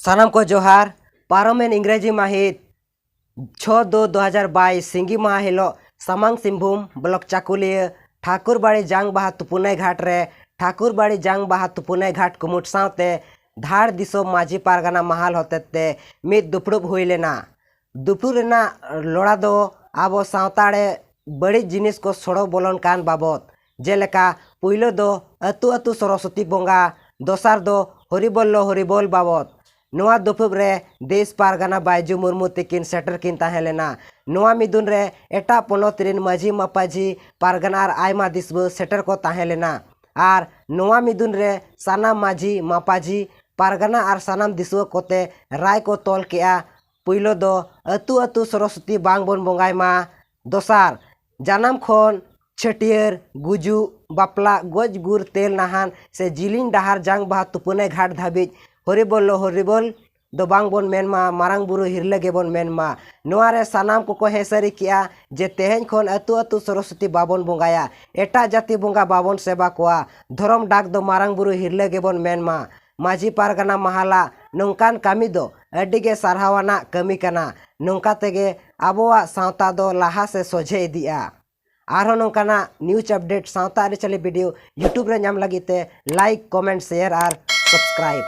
सानाम को जोहार पारमेन इंग्रेजी माहित 6/2/2022 सिंगी माह हिलो सामांग सिंहभूम ब्लॉक चाकुलिया ठाकुरबाड़ी जांग बाहा तुपुनाई घाट रे ठाकुरबाड़ी जांग बाहा तुपुनाई घाट कुमुट सावते धार दिसो माझी पारगाना महाल होते मिद दुपड़ुब हुई लेना दुपड़ुब रेना लोड़ा दो आबो सावताड़े बड़ी जिनिस को सड़ो बोलन कान बाबत जेलेका पुइलो दो अतु अतु सरस्वती बोंगा दोसार दो हरिबोल बाबत नोआ दुपुब रे देश पारगाना बायजू मुर्मू तकिन सेटर किन ताहेलेना नोआ मिदुन रे एटा पोनोत रिन माझी मापाजी पारगानार आयमा दिसबो सेटर को ताहेलेना आर नोआ मिदुन रे सानाम माझी मापाजी पारगाना आर सानाम दिसुआ कोते राय को तोल केआ पुइलो दो अतु अतु सरस्वती बांग बोन बोंगाय मा दोसार जानाम खोन छटियर गुजु बापला गज गुर तेल नाहान से जिलिंग डहार जांग बाहा तुपुने घाट धाबिज हरिबोल दो बांग बोन मेनमा मारांग बुरु हिरले गेबोन मेनमा नोआरे सानाम को हेसरी किया जे तेहेन खोन अतु अतु सरस्वती बाबन बोंगाया एटा जाति बोंगा बाबन सेवा कोआ धरम डाक दो मारांग बुरु हिरले गेबोन मेनमा माझी पारगाना महाला नौकान कामी दो अडिगे सारहावाना कमी कना नौका तेगे आबोआ सावता दो लाहा से सोझे इदिया आरो नौकाना न्यूज अपडेट सावता आरी चले वीडियो यूट्यूब रे नाम लगी ते लाइक कमेंट शेयर और सब्सक्राइब।